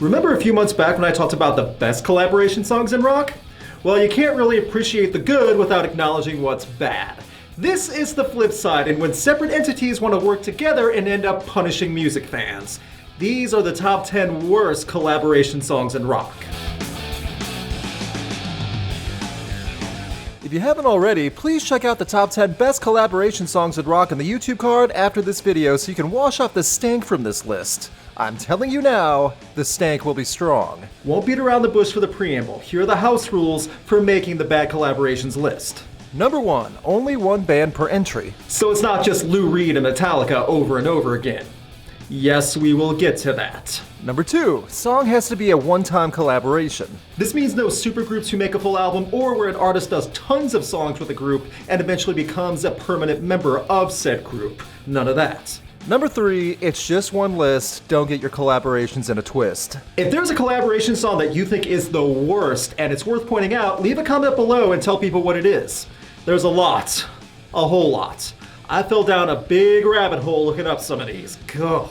Remember a few months back when I talked about the best collaboration songs in rock? Well, you can't really appreciate the good without acknowledging what's bad. This is the flip side, and when separate entities want to work together and end up punishing music fans. These are the top 10 worst collaboration songs in rock. If you haven't already, please check out the top 10 best collaboration songs in rock on the YouTube card after this video so you can wash off the stank from this list. I'm telling you now, the stank will be strong. Won't beat around the bush for the preamble. Here are the house rules for making the bad collaborations list. Number 1, only one band per entry. So it's not just Lou Reed and Metallica over and over again. Yes, we will get to that. Number 2, song has to be a one-time collaboration. This means no supergroups who make a full album or where an artist does tons of songs with a group and eventually becomes a permanent member of said group. None of that. Number 3, it's just one list, don't get your collaborations in a twist. If there's a collaboration song that you think is the worst and it's worth pointing out, leave a comment below and tell people what it is. There's a lot. A whole lot. I fell down a big rabbit hole looking up some of these. Gah.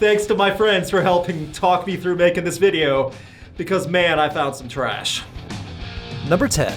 Thanks to my friends for helping talk me through making this video, because man, I found some trash. Number 10.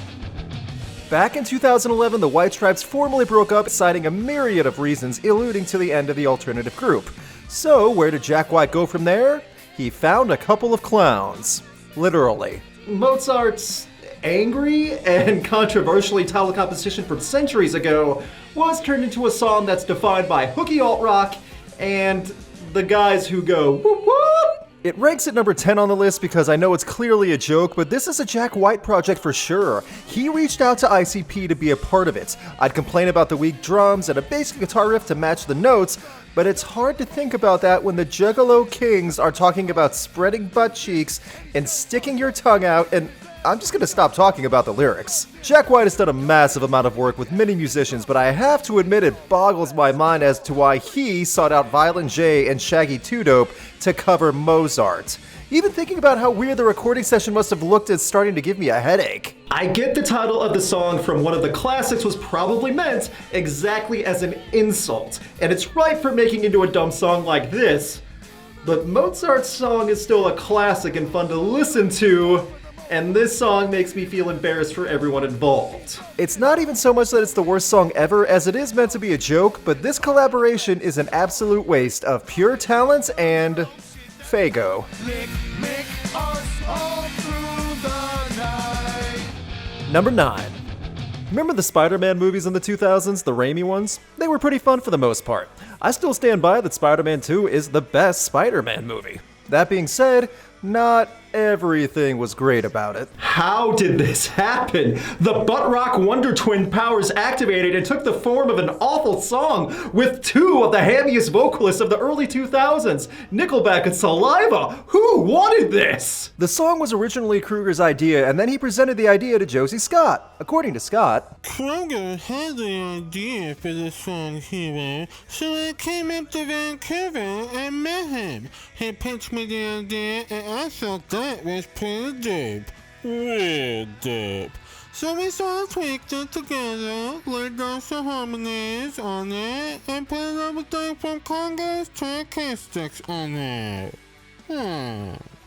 Back in 2011, the White Stripes formally broke up, citing a myriad of reasons alluding to the end of the alternative group. So, where did Jack White go from there? He found a couple of clowns. Literally. Mozart's angry and controversially titled composition from centuries ago was turned into a song that's defined by hooky alt-rock and the guys who go whoop whoop. It ranks at number 10 on the list because I know it's clearly a joke, but this is a Jack White project for sure. He reached out to ICP to be a part of it. I'd complain about the weak drums and a basic guitar riff to match the notes, but it's hard to think about that when the Juggalo Kings are talking about spreading butt cheeks and sticking your tongue out, and I'm just gonna stop talking about the lyrics. Jack White has done a massive amount of work with many musicians, but I have to admit it boggles my mind as to why he sought out Violent J and Shaggy 2 Dope to cover Mozart. Even thinking about how weird the recording session must have looked is starting to give me a headache. I get the title of the song from one of the classics was probably meant exactly as an insult, and it's right for making into a dumb song like this, but Mozart's song is still a classic and fun to listen to, and this song makes me feel embarrassed for everyone involved. It's not even so much that it's the worst song ever, as it is meant to be a joke, but this collaboration is an absolute waste of pure talent and Fago. Number 9. Remember the Spider-Man movies in the 2000s, the Raimi ones? They were pretty fun for the most part. I still stand by that Spider-Man 2 is the best Spider-Man movie. That being said, not everything was great about it. How did this happen? The butt rock Wonder Twin powers activated and took the form of an awful song with two of the hammiest vocalists of the early 2000s, Nickelback and Saliva. Who wanted this? The song was originally Kroeger's idea, and then he presented the idea to Josey Scott. According to Scott, Kroeger had the idea for the song Hero, so I came up to Vancouver and met him. He pitched me the idea, and I thought that was pretty dope. Real dope. So we sort of tweaked it together, laid down some harmonies on it, and put everything from congas to acoustics on it.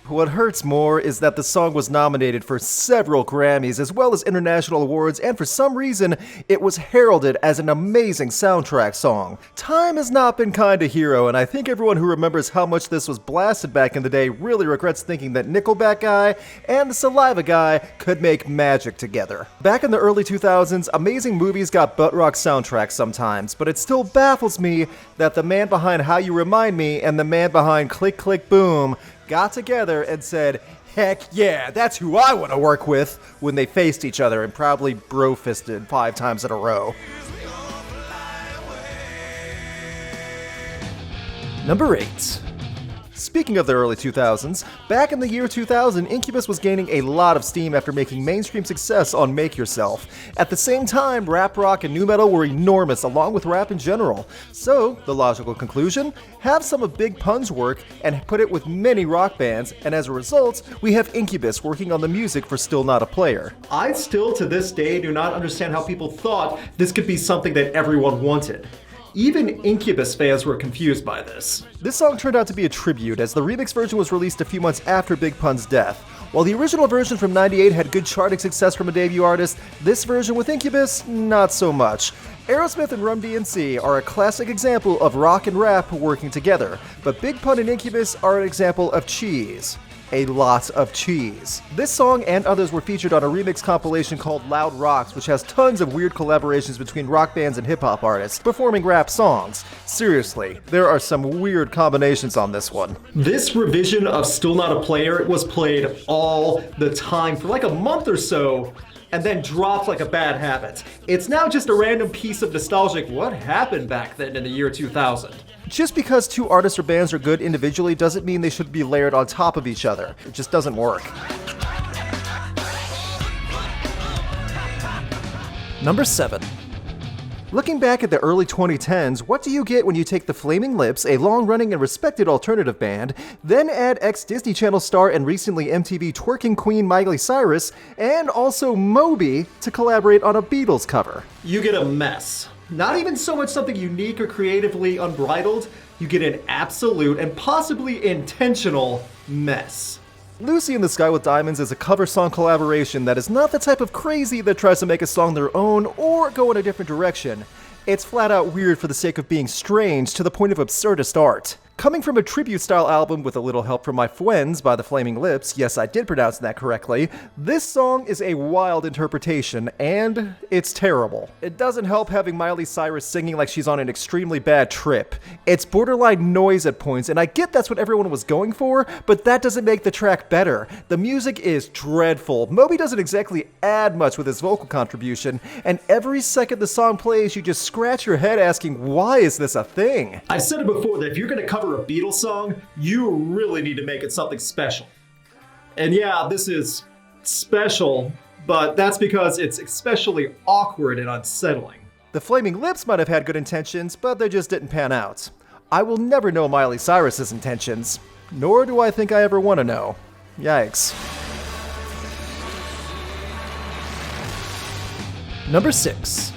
What hurts more is that the song was nominated for several Grammys as well as international awards, and for some reason, it was heralded as an amazing soundtrack song. Time has not been kind to Hero, and I think everyone who remembers how much this was blasted back in the day really regrets thinking that Nickelback guy and the Saliva guy could make magic together. Back in the early 2000s, amazing movies got butt rock soundtracks sometimes, but it still baffles me that the man behind How You Remind Me and the man behind Click Click Boom got together and said, heck yeah, that's who I want to work with, when they faced each other and probably bro-fisted 5 times in a row. Number 8. Speaking of the early 2000s, back in the year 2000, Incubus was gaining a lot of steam after making mainstream success on Make Yourself. At the same time, rap rock and nu metal were enormous, along with rap in general. So, the logical conclusion? Have some of Big Pun's work and put it with many rock bands, and as a result, we have Incubus working on the music for Still Not a Player. I still, to this day, do not understand how people thought this could be something that everyone wanted. Even Incubus fans were confused by this. This song turned out to be a tribute, as the remix version was released a few months after Big Pun's death. While the original version from '98 had good charting success from a debut artist, this version with Incubus, not so much. Aerosmith and Run DMC are a classic example of rock and rap working together, but Big Pun and Incubus are an example of cheese. A lot of cheese. This song and others were featured on a remix compilation called Loud Rocks, which has tons of weird collaborations between rock bands and hip-hop artists performing rap songs. Seriously, there are some weird combinations on this one. This revision of Still Not a Player was played all the time for like a month or so, and then dropped like a bad habit. It's now just a random piece of nostalgic what happened back then in the year 2000. Just because two artists or bands are good individually doesn't mean they should be layered on top of each other. It just doesn't work. Number 7. Looking back at the early 2010s, what do you get when you take the Flaming Lips, a long-running and respected alternative band, then add ex-Disney Channel star and recently MTV twerking queen Miley Cyrus, and also Moby to collaborate on a Beatles cover? You get a mess. Not even so much something unique or creatively unbridled, you get an absolute and possibly intentional mess. Lucy in the Sky with Diamonds is a cover song collaboration that is not the type of crazy that tries to make a song their own or go in a different direction. It's flat out weird for the sake of being strange to the point of absurdist art. Coming from a tribute-style album with a little help from my friends by the Flaming Lips, yes, I did pronounce that correctly, this song is a wild interpretation, and it's terrible. It doesn't help having Miley Cyrus singing like she's on an extremely bad trip. It's borderline noise at points, and I get that's what everyone was going for, but that doesn't make the track better. The music is dreadful. Moby doesn't exactly add much with his vocal contribution, and every second the song plays, you just scratch your head asking, why is this a thing? I've said it before that if you're going to cover a Beatles song, you really need to make it something special. And yeah, this is special, but that's because it's especially awkward and unsettling. The Flaming Lips might have had good intentions, but they just didn't pan out. I will never know Miley Cyrus's intentions, nor do I think I ever want to know. Yikes. Number 6.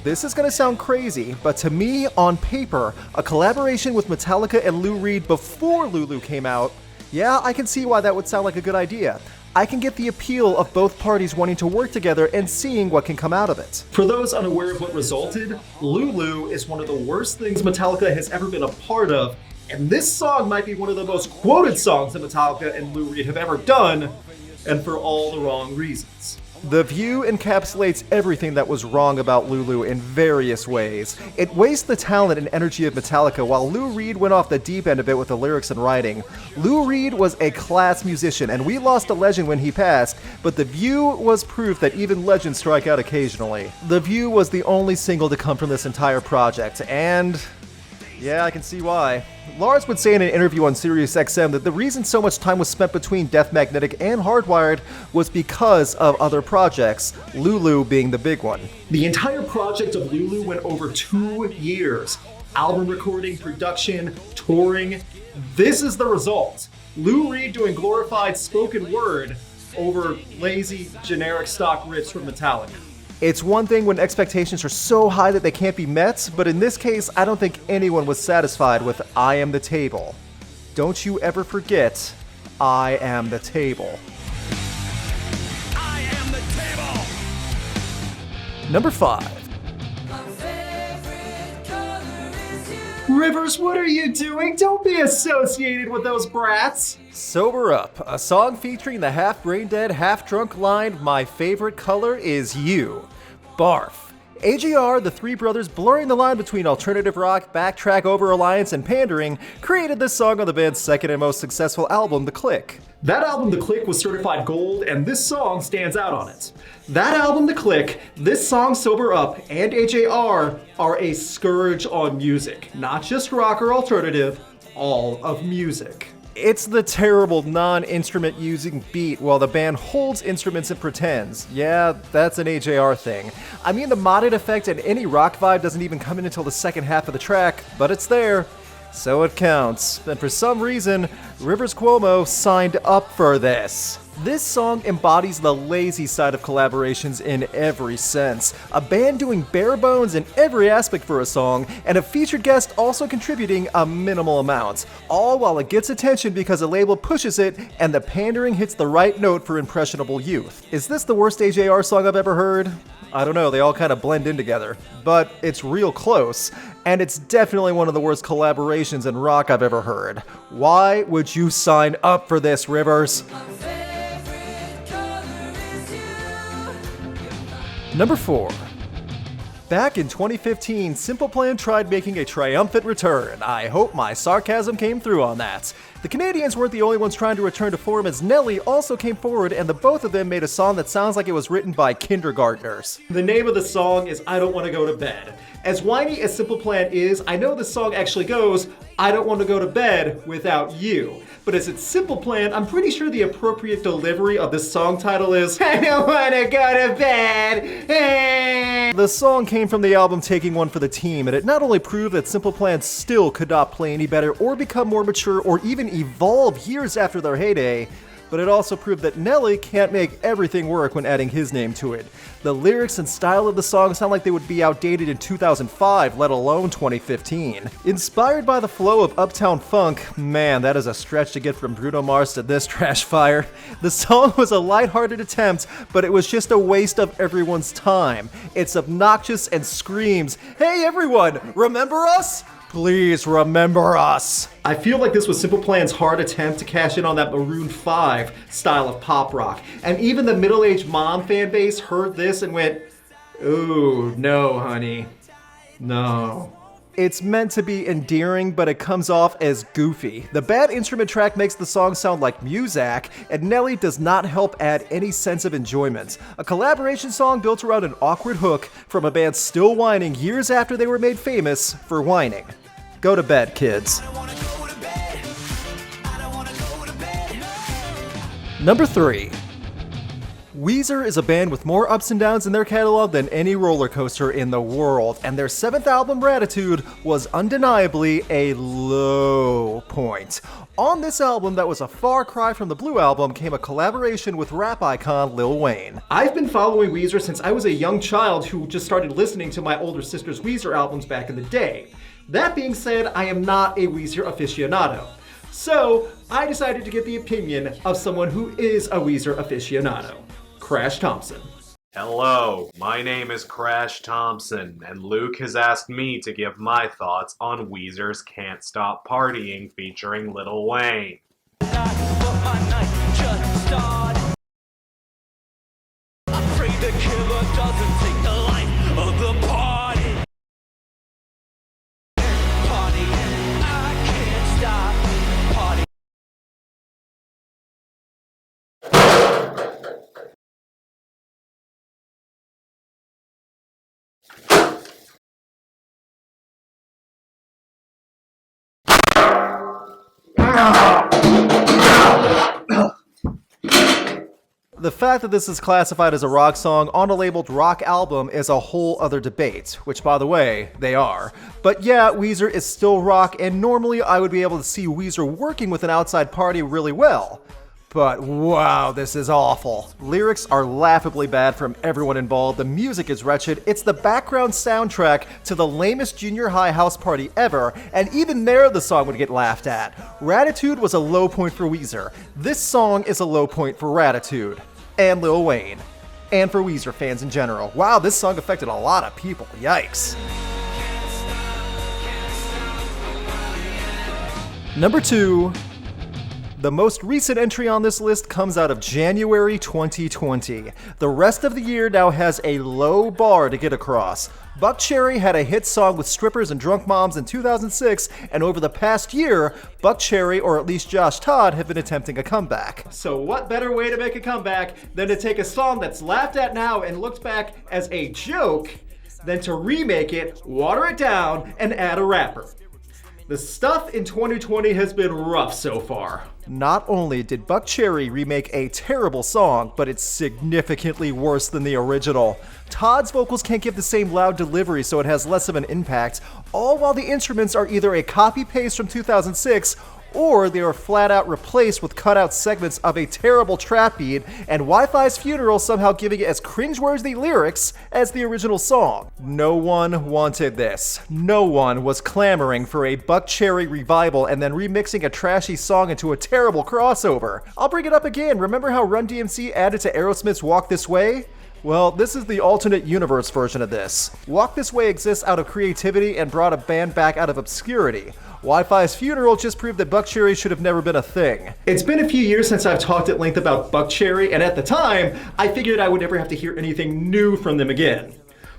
This is gonna sound crazy, but to me, on paper, a collaboration with Metallica and Lou Reed before Lulu came out, yeah, I can see why that would sound like a good idea. I can get the appeal of both parties wanting to work together and seeing what can come out of it. For those unaware of what resulted, Lulu is one of the worst things Metallica has ever been a part of, and this song might be one of the most quoted songs that Metallica and Lou Reed have ever done, and for all the wrong reasons. The View encapsulates everything that was wrong about Lulu in various ways. It wastes the talent and energy of Metallica, while Lou Reed went off the deep end of it with the lyrics and writing. Lou Reed was a class musician, and we lost a legend when he passed, but The View was proof that even legends strike out occasionally. The View was the only single to come from this entire project, and yeah, I can see why. Lars would say in an interview on SiriusXM that the reason so much time was spent between Death Magnetic and Hardwired was because of other projects, Lulu being the big one. The entire project of Lulu went over 2 years. Album recording, production, touring. This is the result. Lou Reed doing glorified spoken word over lazy, generic stock riffs from Metallica. It's one thing when expectations are so high that they can't be met, but in this case, I don't think anyone was satisfied with I Am the Table. Don't you ever forget, I am the table. I am the table! Number 5. Rivers, what are you doing? Don't be associated with those brats! Sober Up, a song featuring the half-brain-dead, half-drunk line, My Favorite Color Is You. Barf. AJR, the three brothers blurring the line between alternative rock, backtrack over alliance, and pandering, created this song on the band's second and most successful album, The Click. That album, The Click, was certified gold, and this song stands out on it. That album, The Click, this song, Sober Up, and AJR are a scourge on music. Not just rock or alternative, all of music. It's the terrible non-instrument using beat while the band holds instruments and pretends. Yeah, that's an AJR thing. I mean, the modded effect and any rock vibe doesn't even come in until the second half of the track, but it's there. So it counts. And for some reason, Rivers Cuomo signed up for this. This song embodies the lazy side of collaborations in every sense. A band doing bare bones in every aspect for a song, and a featured guest also contributing a minimal amount. All while it gets attention because a label pushes it, and the pandering hits the right note for impressionable youth. Is this the worst AJR song I've ever heard? I don't know, they all kind of blend in together. But it's real close, and it's definitely one of the worst collaborations in rock I've ever heard. Why would you sign up for this, Rivers? Number 4. Back in 2015, Simple Plan tried making a triumphant return. I hope my sarcasm came through on that. The Canadians weren't the only ones trying to return to form, as Nelly also came forward, and the both of them made a song that sounds like it was written by kindergartners. The name of the song is I Don't Want to Go to Bed. As whiny as Simple Plan is, I know this song actually goes, I don't want to go to bed without you. But as it's Simple Plan, I'm pretty sure the appropriate delivery of this song title is I don't want to go to bed. The song came from the album Taking One for the Team, and it not only proved that Simple Plan still could not play any better or become more mature or even evolve years after their heyday, but it also proved that Nelly can't make everything work when adding his name to it. The lyrics and style of the song sound like they would be outdated in 2005, let alone 2015. Inspired by the flow of Uptown Funk, man, that is a stretch to get from Bruno Mars to this trash fire. The song was a lighthearted attempt, but it was just a waste of everyone's time. It's obnoxious and screams, "Hey everyone, remember us? Please remember us." I feel like this was Simple Plan's hard attempt to cash in on that Maroon 5 style of pop rock. And even the middle-aged mom fan base heard this and went, ooh, no, honey, no. It's meant to be endearing, but it comes off as goofy. The bad instrument track makes the song sound like Muzak, and Nelly does not help add any sense of enjoyment. A collaboration song built around an awkward hook from a band still whining years after they were made famous for whining. Go to bed, kids. Number 3. Weezer is a band with more ups and downs in their catalog than any roller coaster in the world, and their 7th album, Gratitude, was undeniably a low point. On this album that was a far cry from the Blue Album came a collaboration with rap icon Lil Wayne. I've been following Weezer since I was a young child who just started listening to my older sister's Weezer albums back in the day. That being said, I am not a Weezer aficionado. So, I decided to get the opinion of someone who is a Weezer aficionado. Crash Thompson. Hello, my name is Crash Thompson, and Luke has asked me to give my thoughts on Weezer's Can't Stop Partying featuring Lil Wayne. The fact that this is classified as a rock song on a labeled rock album is a whole other debate, which by the way, they are. But yeah, Weezer is still rock, and normally I would be able to see Weezer working with an outside party really well. But wow, this is awful. Lyrics are laughably bad from everyone involved, the music is wretched, it's the background soundtrack to the lamest junior high house party ever, and even there the song would get laughed at. Gratitude was a low point for Weezer. This song is a low point for Gratitude. And Lil Wayne. And for Weezer fans in general. Wow, this song affected a lot of people. Yikes. Number 2. The most recent entry on this list comes out of January 2020. The rest of the year now has a low bar to get across. Buckcherry had a hit song with strippers and drunk moms in 2006, and over the past year, Buckcherry, or at least Josh Todd, have been attempting a comeback. So what better way to make a comeback than to take a song that's laughed at now and looked back as a joke, than to remake it, water it down, and add a rapper. The stuff in 2020 has been rough so far. Not only did Buckcherry remake a terrible song, but it's significantly worse than the original. Todd's vocals can't give the same loud delivery, so it has less of an impact, all while the instruments are either a copy-paste from 2006 or they were flat out replaced with cutout segments of a terrible trap beat, and Wi-Fi's Funeral somehow giving it as cringeworthy lyrics as the original song. No one wanted this. No one was clamoring for a Buckcherry revival and then remixing a trashy song into a terrible crossover. I'll bring it up again. Remember how Run DMC added to Aerosmith's Walk This Way? Well, this is the alternate universe version of this. Walk This Way exists out of creativity and brought a band back out of obscurity. Wi-Fi's Funeral just proved that Buckcherry should have never been a thing. It's been a few years since I've talked at length about Buckcherry, and at the time, I figured I would never have to hear anything new from them again.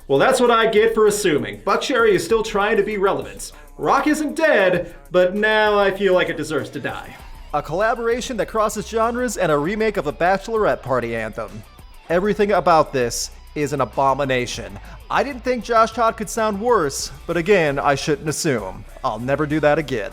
Well, that's what I get for assuming. Buckcherry is still trying to be relevant. Rock isn't dead, but now I feel like it deserves to die. A collaboration that crosses genres and a remake of a bachelorette party anthem. Everything about this is an abomination. I didn't think Josh Todd could sound worse, but again, I shouldn't assume. I'll never do that again.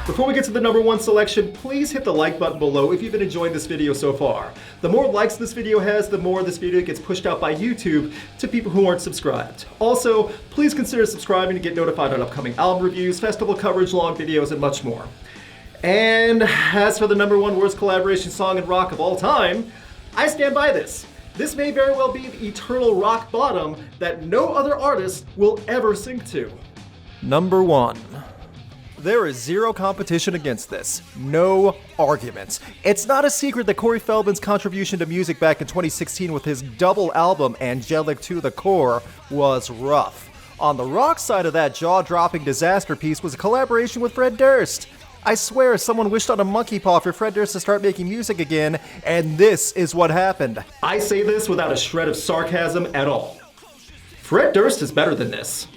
Before we get to the number one selection, please hit the like button below if you've been enjoying this video so far. The more likes this video has, the more this video gets pushed out by YouTube to people who aren't subscribed. Also, please consider subscribing to get notified on upcoming album reviews, festival coverage, long videos, and much more. And as for the number one worst collaboration song in rock of all time, I stand by this. This may very well be the eternal rock bottom that no other artist will ever sing to. Number one. There is zero competition against this. No arguments. It's not a secret that Corey Feldman's contribution to music back in 2016 with his double album, Angelic to the Core, was rough. On the rock side of that jaw-dropping disaster piece was a collaboration with Fred Durst. I swear someone wished on a monkey paw for Fred Durst to start making music again, and this is what happened. I say this without a shred of sarcasm at all. Fred Durst is better than this.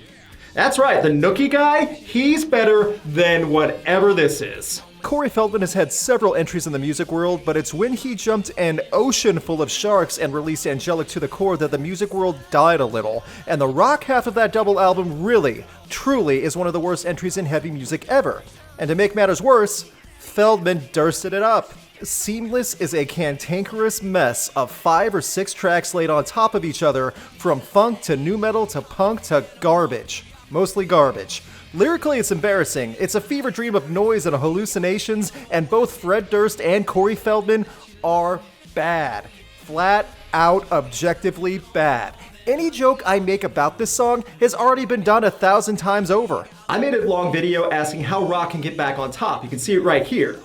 That's right, the Nookie guy, he's better than whatever this is. Corey Feldman has had several entries in the music world, but it's when he jumped an ocean full of sharks and released Angelic to the Core that the music world died a little, and the rock half of that double album really, truly is one of the worst entries in heavy music ever. And to make matters worse, Feldman Dursted it up. Seamless is a cantankerous mess of 5 or 6 tracks laid on top of each other, from funk to nu metal to punk to garbage. Mostly garbage. Lyrically, it's embarrassing. It's a fever dream of noise and hallucinations, and both Fred Durst and Corey Feldman are bad. Flat out, objectively bad. Any joke I make about this song has already been done 1,000 times over. I made a long video asking how rock can get back on top. You can see it right here.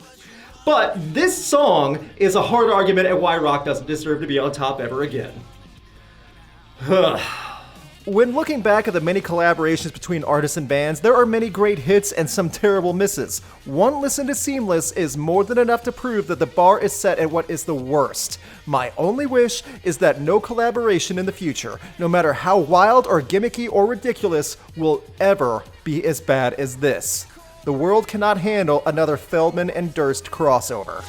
But this song is a hard argument at why rock doesn't deserve to be on top ever again. When looking back at the many collaborations between artists and bands, there are many great hits and some terrible misses. One listen to Seamless is more than enough to prove that the bar is set at what is the worst. My only wish is that no collaboration in the future, no matter how wild or gimmicky or ridiculous, will ever be as bad as this. The world cannot handle another Feldman and Durst crossover.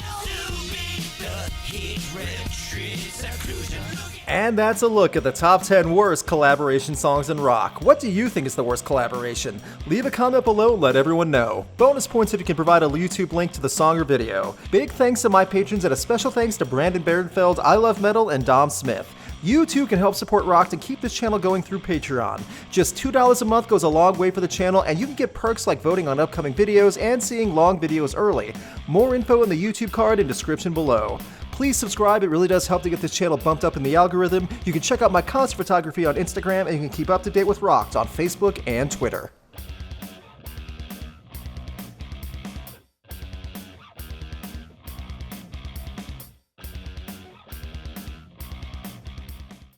And that's a look at the top 10 worst collaboration songs in rock. What do you think is the worst collaboration? Leave a comment below and let everyone know. Bonus points if you can provide a YouTube link to the song or video. Big thanks to my patrons and a special thanks to Brandon Barenfeld, I Love Metal, and Dom Smith. You too can help support Rocked and keep this channel going through Patreon. Just $2 a month goes a long way for the channel, and you can get perks like voting on upcoming videos and seeing long videos early. More info in the YouTube card and description below. Please subscribe, it really does help to get this channel bumped up in the algorithm. You can check out my concert photography on Instagram, and you can keep up to date with Rocked on Facebook and Twitter.